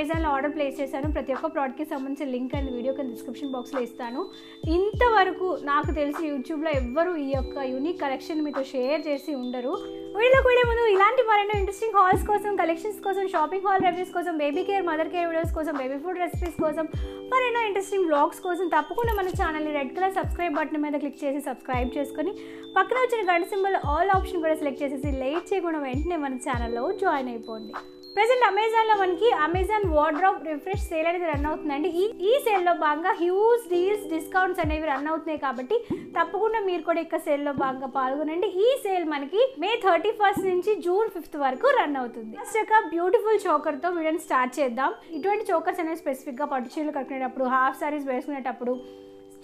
అమెజాన్లో order place చేశాను. ప్రతి ఒక్క ప్రోడక్ట్కి సంబంధించిన లింక్ అండ్ వీడియో కింద డిస్క్రిప్షన్ బాక్స్లో ఇస్తాను. ఇంతవరకు నాకు తెలిసి యూట్యూబ్లో ఎవ్వరూ ఈ యొక్క యూనిక్ కలెక్షన్ మీతో షేర్ చేసి ఉండరు. వీడియోలోకి వెళ్ళే ముందు ఇలాంటి మరెన్నో ఇంట్రెస్టింగ్ హాల్స్ కోసం, కలెక్షన్స్ కోసం, షాపింగ్ హాల్ రివ్యూస్ కోసం, baby care, mother care videos కోసం, బేబీ ఫుడ్ రెసిపీస్ కోసం, మరెన్నో ఇంట్రెస్టింగ్ వ్లాగ్స్ కోసం తప్పకుండా మన ఛానల్ని రెడ్ కలర్ సబ్స్క్రైబ్ బటన్ మీద క్లిక్ చేసి సబ్స్క్రైబ్ చేసుకొని పక్కన వచ్చిన గంట సింబల్ ఆల్ ఆప్షన్ కూడా సెలెక్ట్ చేసేసి లేట్ చేయకుండా వెంటనే మన ఛానల్లో జాయిన్ అయిపోండి. ప్రెజెంట్ అమెజాన్లో మనకి అమెజాన్ వార్డ్రోబ్ రిఫ్రెష్ సేల్ అనేది రన్ అవుతుందండి. ఈ సేల్లో భాగంగా హ్యూజ్ డీల్స్, డిస్కౌంట్స్ అనేవి రన్ అవుతున్నాయి కాబట్టి తప్పకుండా మీరు కూడా ఇక సేల్లో భాగంగా పాల్గొనండి. ఈ సేల్ మనకి మే 31 నుంచి జూన్ 5 వరకు రన్ అవుతుంది. ఫస్ట్ ఒక బ్యూటిఫుల్ చోకర్తో వీడియోని స్టార్ట్ చేద్దాం. ఇటువంటి చోకర్స్ అనేవి స్పెసిఫిక్గా పట్టు చీరలు కట్టుకునేటప్పుడు, హాఫ్ సారీస్ వేసుకునేటప్పుడు,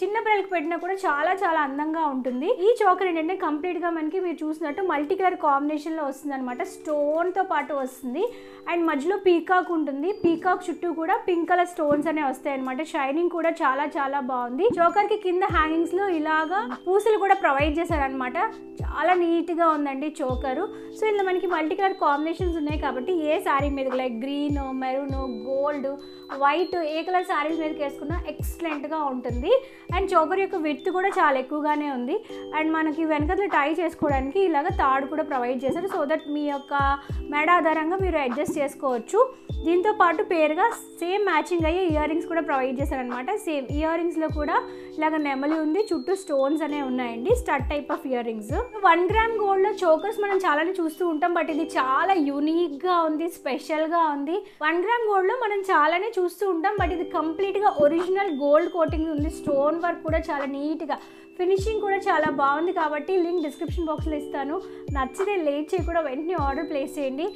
చిన్న పిల్లలకి పెట్టినా కూడా చాలా చాలా అందంగా ఉంటుంది. ఈ చోకర్ ఏంటంటే కంప్లీట్గా మనకి మీరు చూసినట్టు మల్టీ కలర్ కాంబినేషన్లో వస్తుంది అనమాట. స్టోన్తో పాటు వస్తుంది అండ్ మధ్యలో పీకాక్ ఉంటుంది. పీకాక్ చుట్టూ కూడా పింక్ కలర్ స్టోన్స్ అనేవి వస్తాయి అనమాట. షైనింగ్ కూడా చాలా చాలా బాగుంది. చోకర్కి కింద హ్యాంగింగ్స్లో ఇలాగా పూసలు కూడా ప్రొవైడ్ చేశారనమాట. చాలా నీట్గా ఉందండి చోకరు. సో ఇలా మనకి మల్టీ కలర్ కాంబినేషన్స్ ఉన్నాయి కాబట్టి ఏ శారీ మీదకి like green, maroon, gold, white ఏ కలర్ శారీస్ మీదకి వేసుకున్నా ఎక్సలెంట్గా ఉంటుంది. అండ్ చోకర్ యొక్క విడ్త్ కూడా చాలా ఎక్కువగానే ఉంది. అండ్ మనకి వెనకలో టై చేసుకోవడానికి ఇలాగ తాడు కూడా ప్రొవైడ్ చేశారు. సో దట్ మీ యొక్క మెడ ఆధారంగా మీరు అడ్జస్ట్ చేసుకోవచ్చు. దీంతో పాటు పేరుగా సేమ్ మ్యాచింగ్ అయ్యే ఇయర్ రింగ్స్ కూడా ప్రొవైడ్ చేశారనమాట. సేమ్ ఇయర్ రింగ్స్లో కూడా ఇలాగ నెమలి ఉంది, చుట్టూ స్టోన్స్ అనేవి ఉన్నాయండి. Stud type of ear rings. 1 gram గోల్డ్లో చోకర్స్ మనం చాలానే చూస్తూ ఉంటాం, బట్ ఇది చాలా యూనిక్గా ఉంది, స్పెషల్గా ఉంది. 1 గ్రామ్ గోల్డ్లో మనం చాలానే చూస్తూ ఉంటాం, బట్ ఇది కంప్లీట్గా ఒరిజినల్ గోల్డ్ కోటింగ్ ఉంది. స్టోన్ వర్క్ కూడా చాలా నీట్గా, ఫినిషింగ్ కూడా చాలా బాగుంది కాబట్టి లింక్ డిస్క్రిప్షన్ బాక్స్లో ఇస్తాను. నచ్చితే లేట్ చేయకుండా వెంటనే ఆర్డర్ ప్లేస్ చేయండి.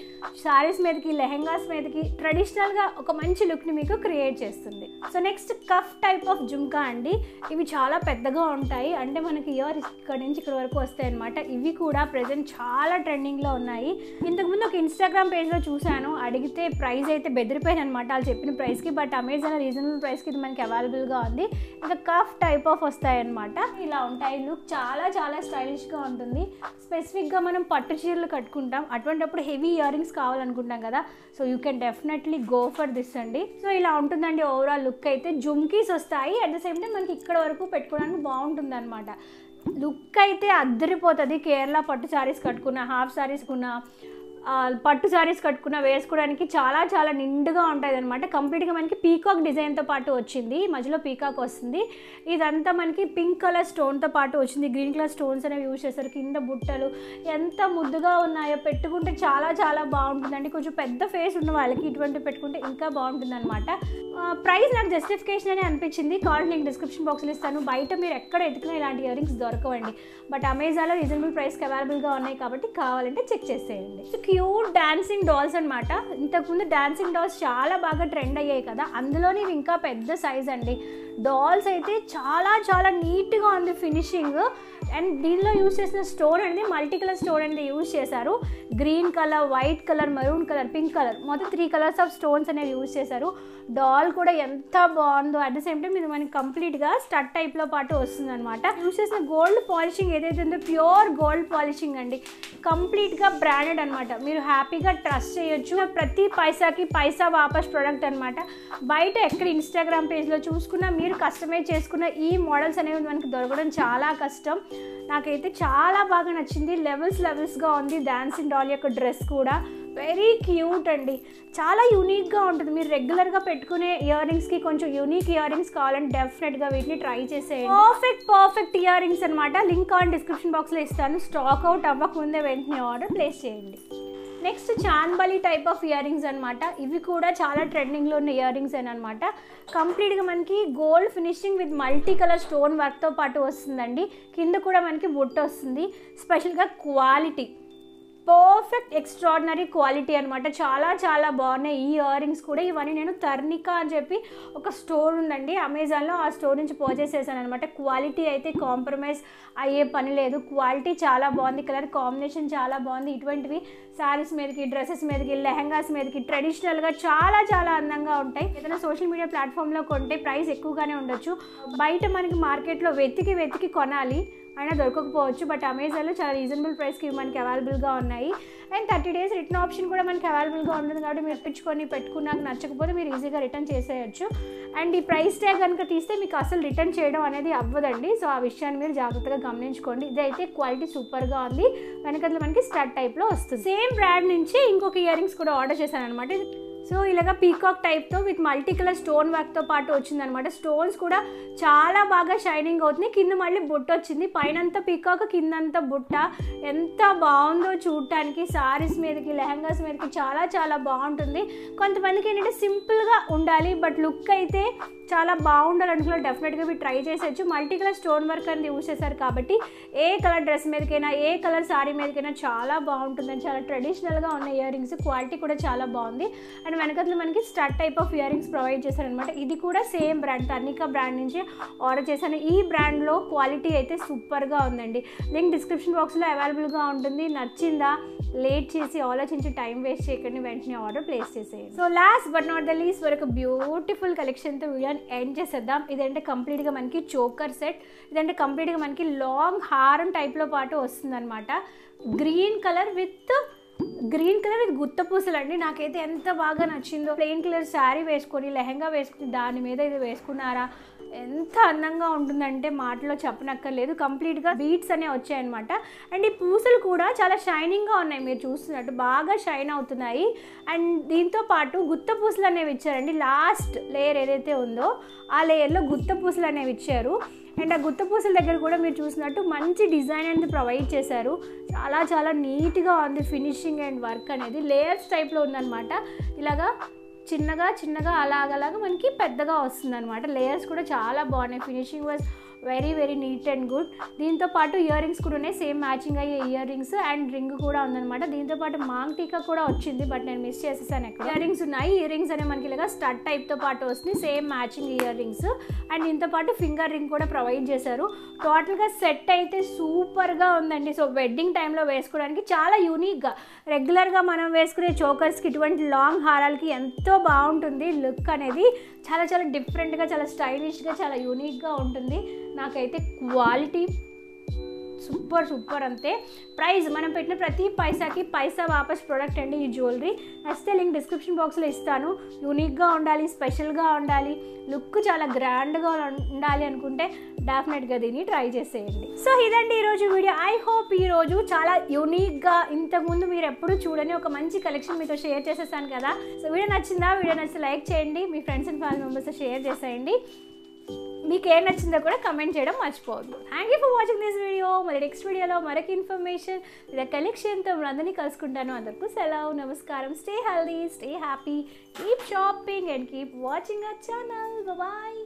శారీస్ మీదకి, లెహెంగాస్ మీదకి ట్రెడిషనల్గా ఒక మంచి లుక్ని మీకు క్రియేట్ చేస్తుంది. So next cuff type of jhumka అండి. ఇవి చాలా పెద్దగా ఉంటాయి, అంటే మనకి ఇయర్ ఇక్కడ నుంచి ఇక్కడ వరకు వస్తాయి అనమాట. ఇవి కూడా ప్రెజెంట్ చాలా ట్రెండింగ్లో ఉన్నాయి. ఇంతకుముందు ఒక ఇన్స్టాగ్రామ్ పేజ్లో చూశాను, అడిగితే ప్రైస్ అయితే బెదిరిపోయాను అనమాట వాళ్ళు చెప్పిన ప్రైస్కి. బట్ అమెజాన్ రీజనబుల్ ప్రైస్కి ఇది మనకి అవైలబుల్గా ఉంది. ఇంకా కఫ్ టైప్ ఆఫ్ వస్తాయి అనమాట. ఇలా ఉంటాయి. లుక్ చాలా చాలా స్టైలిష్గా ఉంటుంది. స్పెసిఫిక్గా మనం పట్టు చీరలు కట్టుకుంటాం, అటువంటిప్పుడు హెవీ ఇయర్ రింగ్స్ కావాలనుకుంటాం కదా. So you can definitely go for this అండి. సో ఇలా ఉంటుందండి ఓవరాల్ లుక్ అయితే. జుమ్కీస్ వస్తాయి, అట్ ద సేమ్ టైం మనకి ఇక్కడ వరకు పెట్టుకోవడానికి బాగుంటుంది అనమాట. లుక్ అయితే అద్దరిపోతుంది. కేరళ పట్టు శారీస్ కట్టుకున్న, హాఫ్ శారీస్ కున్న, పట్టు శారీస్ కట్టుకున్న వేసుకోవడానికి చాలా చాలా నిండుగా ఉంటుంది అనమాట. కంప్లీట్గా మనకి పీకాక్ డిజైన్తో పాటు వచ్చింది, మధ్యలో పీకాక్ వస్తుంది. ఇదంతా మనకి పింక్ కలర్ స్టోన్తో పాటు వచ్చింది. గ్రీన్ కలర్ స్టోన్స్ అనేవి యూజ్ చేస్తారు. కింద బుట్టలు ఎంత ముద్దుగా ఉన్నాయో, పెట్టుకుంటే చాలా చాలా బాగుంటుందండి. కొంచెం పెద్ద ఫేస్ ఉన్న వాళ్ళకి ఇటువంటి పెట్టుకుంటే ఇంకా బాగుంటుంది అనమాట. ప్రైస్ నాకు జస్టిఫికేషన్ అని అనిపించింది. కాల్ లింక్ డిస్క్రిప్షన్ బాక్స్లో ఇస్తాను. బయట మీరు ఎక్కడ ఎత్తుకున్నా ఇలాంటి ఇయర్ రింగ్స్ దొరకవండి, బట్ అమెజాన్లో రీజనబుల్ ప్రైస్కి అవైలబుల్గా ఉన్నాయి కాబట్టి కావాలంటే చెక్ చేసేయండి. క్యూట్ డాన్సింగ్ డాల్స్ అనమాట. ఇంతకుముందు డాన్సింగ్ డాల్స్ చాలా బాగా ట్రెండ్ అయ్యాయి కదా, అందులోని ఇవి ఇంకా పెద్ద సైజ్ అండి. డాల్స్ అయితే చాలా చాలా నీట్గా ఉంది ఫినిషింగ్. అండ్ దీనిలో యూజ్ చేసిన స్టోన్ అనేది మల్టీ కలర్ స్టోన్ అనేది యూజ్ చేశారు. Green colour, white colour, maroon colour, pink colour, మొత్తం 3 కలర్స్ ఆఫ్ స్టోన్స్ అనేవి యూజ్ చేశారు. డాల్ కూడా ఎంత బాగుందో. అట్ ద సేమ్ టైం ఇది మనకి కంప్లీట్గా స్టడ్ టైప్లో పాటు వస్తుంది అనమాట. యూజ్ చేసిన గోల్డ్ పాలిషింగ్ ఏదైతే ఉందో ప్యూర్ గోల్డ్ పాలిషింగ్ అండి. కంప్లీట్గా బ్రాండెడ్ అనమాట. మీరు హ్యాపీగా ట్రస్ట్ చేయొచ్చు. ప్రతి పైసాకి పైసా వాపస్ ప్రోడక్ట్ అనమాట. బయట ఎక్కడ ఇన్స్టాగ్రామ్ పేజ్లో చూసుకున్నా, మీరు కస్టమైజ్ చేసుకున్న ఈ మోడల్స్ అనేవి మనకి దొరకడం చాలా కష్టం. నాకైతే చాలా బాగా నచ్చింది. లెవెల్స్గా ఉంది. డాన్సింగ్ డాల్ యొక్క డ్రెస్ కూడా వెరీ క్యూట్ అండి. చాలా యూనిక్గా ఉంటుంది. మీరు రెగ్యులర్గా పెట్టుకునే ఇయర్ రింగ్స్కి కొంచెం యూనిక్ ఇయర్ రింగ్స్ కావాలంటే డెఫినెట్గా వీటిని ట్రై చేసేయండి. పర్ఫెక్ట్ ఇయర్ రింగ్స్ అనమాట. లింక్ ఆన్ డిస్క్రిప్షన్ బాక్స్లో ఇస్తాను. స్టాక్ అవుట్ అవ్వకముందే వెంటనే ఆర్డర్ ప్లేస్ చేయండి. Next chandbali type of earrings అనమాట. ఇవి కూడా చాలా ట్రెండింగ్లో ఉన్న ఇయర్ రింగ్స్ అనమాట. కంప్లీట్గా మనకి gold finishing with multi colour stone వర్క్తో పాటు వస్తుందండి. కింద కూడా మనకి బుట్ట వస్తుంది. స్పెషల్గా క్వాలిటీ పర్ఫెక్ట్ ఎక్స్ట్రాడినరీ క్వాలిటీ అనమాట. చాలా చాలా బాగున్నాయి ఈ ఇయర్ రింగ్స్ కూడా. ఇవన్నీ నేను తర్నికా అని చెప్పి ఒక స్టోర్ ఉందండి అమెజాన్లో, ఆ స్టోర్ నుంచి పర్చేస్ చేశాను అనమాట. క్వాలిటీ అయితే కాంప్రమైజ్ అయ్యే పని లేదు. క్వాలిటీ చాలా బాగుంది, కలర్ కాంబినేషన్ చాలా బాగుంది. ఇటువంటివి శారీస్ మీదకి, డ్రెస్సెస్ మీదకి, లెహంగాస్ మీదకి ట్రెడిషనల్గా చాలా చాలా అందంగా ఉంటాయి. ఏదైనా సోషల్ మీడియా ప్లాట్ఫామ్లో కొంటే ప్రైస్ ఎక్కువగానే ఉండొచ్చు. బయట మనకి మార్కెట్లో వెతికి కొనాలి. అయినా దొరకకపోవచ్చు. బట్ అమెజాన్లో చాలా రీజనబుల్ ప్రైస్కి మనకి అవైలబుల్గా ఉన్నాయి. అండ్ 30 days రిటర్న్ ఆప్షన్ కూడా మనకి అవైలబుల్గా ఉంటుంది. కాబట్టి మీరు తెప్పించుకొని పెట్టుకున్నాక నచ్చకపోతే మీరు ఈజీగా రిటర్న్ చేసేయచ్చు. అండ్ ఈ ప్రైస్ ట్యాగ్ కనుక తీస్తే మీకు అసలు రిటర్న్ చేయడం అనేది అవ్వదండి. సో ఆ విషయాన్ని మీరు జాగ్రత్తగా గమనించుకోండి. ఇదైతే క్వాలిటీ సూపర్గా ఉంది. వెనకట్లో మనకి స్టడ్ టైప్లో వస్తుంది. సేమ్ బ్రాండ్ నుంచి ఇంకొక ఇయర్ రింగ్స్ కూడా ఆర్డర్ చేశాను అనమాట. సో ఇలాగ పీకాక్ టైప్తో విత్ మల్టీ కలర్ స్టోన్ వర్క్తో పాటు వచ్చిందనమాట. స్టోన్స్ కూడా చాలా బాగా షైనింగ్ అవుతుంది. కింద మళ్ళీ బుట్ట వచ్చింది. పైనంతా పీకాక్, కిందంతా బుట్ట. ఎంత బాగుందో చూడటానికి. సారీస్ మీదకి, లెహంగాస్ మీదకి చాలా చాలా బాగుంటుంది. కొంతమందికి ఏంటంటే సింపుల్గా ఉండాలి బట్ లుక్ అయితే చాలా బాగుండాలి అనుకున్నా డెఫినెట్గా మీరు ట్రై చేసేయచ్చు. మల్టీ కలర్ స్టోన్ వర్క్ అనేది యూజ్ చేశారు కాబట్టి ఏ కలర్ డ్రెస్ మీదకైనా, ఏ కలర్ సారీ మీదకైనా చాలా బాగుంటుందని. చాలా ట్రెడిషనల్గా ఉన్న ఇయర్ రింగ్స్. క్వాలిటీ కూడా చాలా బాగుంది. అండ్ వెనకట్లో మనకి stud type of ear rings provide చేశారనమాట. ఇది కూడా సేమ్ బ్రాండ్, తర్నికా బ్రాండ్ నుంచి ఆర్డర్ చేశాను. ఈ బ్రాండ్లో క్వాలిటీ అయితే సూపర్గా ఉందండి. లింక్ డిస్క్రిప్షన్ బాక్స్లో అవైలబుల్గా ఉంటుంది. నచ్చిందా? లేట్ చేసి ఆలోచించి టైం వేస్ట్ చేయకండి, వెంటనే ఆర్డర్ ప్లేస్ చేసేయండి. So last but not the least వరకు బ్యూటిఫుల్ కలెక్షన్తో వీడియోని ఎండ్ చేసేద్దాం. ఇదంటే కంప్లీట్గా మనకి చోకర్ సెట్. ఇదంటే కంప్లీట్గా మనకి లాంగ్ హారం టైప్లో పాటు వస్తుందన్నమాట. గ్రీన్ కలర్ విత్ గుత్త పూసలు అండి. నాకైతే ఎంత బాగా నచ్చిందో. ప్లెయిన్ కలర్ శారీ వేసుకొని, లెహంగా వేసుకుని దాని మీద ఇది వేసుకున్నారా ఎంత అందంగా ఉంటుందంటే మాటలో చెప్పనక్కర్లేదు. కంప్లీట్గా బీట్స్ అనేవి వచ్చాయన్నమాట. అండ్ ఈ పూసలు కూడా చాలా షైనింగ్గా ఉన్నాయి. మీరు చూస్తున్నట్టు బాగా షైన్ అవుతున్నాయి. అండ్ దీంతో పాటు గుత్త పూసలు అనేవి ఇచ్చారండి. లాస్ట్ లేయర్ ఏదైతే ఉందో ఆ లేయర్లో గుత్త పూసలు అనేవి ఇచ్చారు. అండ్ ఆ గుత్త పూసల దగ్గర కూడా మీరు చూసినట్టు మంచి డిజైన్ అనేది ప్రొవైడ్ చేశారు. చాలా చాలా నీట్గా ఉంది ఫినిషింగ్ అండ్ వర్క్ అనేది. లేయర్స్ టైప్లో ఉందన్నమాట. ఇలాగా చిన్నగా అలాగలాగా మనకి పెద్దగా వస్తుంది అనమాట. లేయర్స్ కూడా చాలా బాగున్నాయి. Finishing was very very neat and good. దీంతో పాటు ఇయర్ రింగ్స్ కూడా ఉన్నాయి. సేమ్ మ్యాచింగ్ అయ్యే ఇయర్ రింగ్స్ అండ్ రింగ్ కూడా ఉందన్నమాట. దీంతో పాటు మాంగ్ టీకా కూడా వచ్చింది బట్ నేను మిస్ చేసేసాను. ఎక్కడ ఇయర్ రింగ్స్ ఉన్నాయి. ఇయర్ రింగ్స్ అనేవి మనకి ఇలాగా స్టడ్ టైప్తో పాటు వస్తుంది. Same matching ear rings and దీంతో పాటు ఫింగర్ రింగ్ కూడా ప్రొవైడ్ చేశారు. టోటల్గా సెట్ అయితే సూపర్గా ఉందండి. సో వెడ్డింగ్ టైంలో వేసుకోవడానికి చాలా యూనిక్గా, రెగ్యులర్గా మనం వేసుకునే చోకర్స్కి ఇటువంటి లాంగ్ హారాలకి ఎంతో బాగుంటుంది. లుక్ అనేది చాలా చాలా డిఫరెంట్గా, చాలా స్టైలిష్గా, చాలా యూనిక్గా ఉంటుంది. నాకైతే క్వాలిటీ సూపర్ అంతే. ప్రైస్ మనం పెట్టిన ప్రతి పైసాకి పైసా వాపస్ ప్రోడక్ట్ అండి ఈ జ్యువెలరీ. నచ్చితే లింక్ డిస్క్రిప్షన్ బాక్స్లో ఇస్తాను. యూనిక్గా ఉండాలి, స్పెషల్గా ఉండాలి, లుక్ చాలా గ్రాండ్గా ఉండాలి అనుకుంటే డెఫినెట్గా దీన్ని ట్రై చేసేయండి. సో ఇదండి ఈరోజు వీడియో. ఐ హోప్ ఈరోజు చాలా యూనిక్గా, ఇంతకుముందు మీరు ఎప్పుడు చూడని ఒక మంచి కలెక్షన్ మీతో షేర్ చేసేసాను కదా. సో వీడియో నచ్చిందా? వీడియో నచ్చితే లైక్ చేయండి, మీ ఫ్రెండ్స్ అండ్ ఫ్యామిలీ మెంబర్స్తో షేర్ చేసేయండి. మీకు ఏం నచ్చిందో కూడా కమెంట్ చేయడం మర్చిపోవద్దు. Thank you for watching this video. మరి నెక్స్ట్ వీడియోలో మరొక ఇన్ఫర్మేషన్ లేదా కలెక్షన్తో అందరినీ కలుసుకుంటాను. అందరికీ సెలవు, నమస్కారం. Stay healthy, stay happy, keep shopping and keep watching our channel. Bye.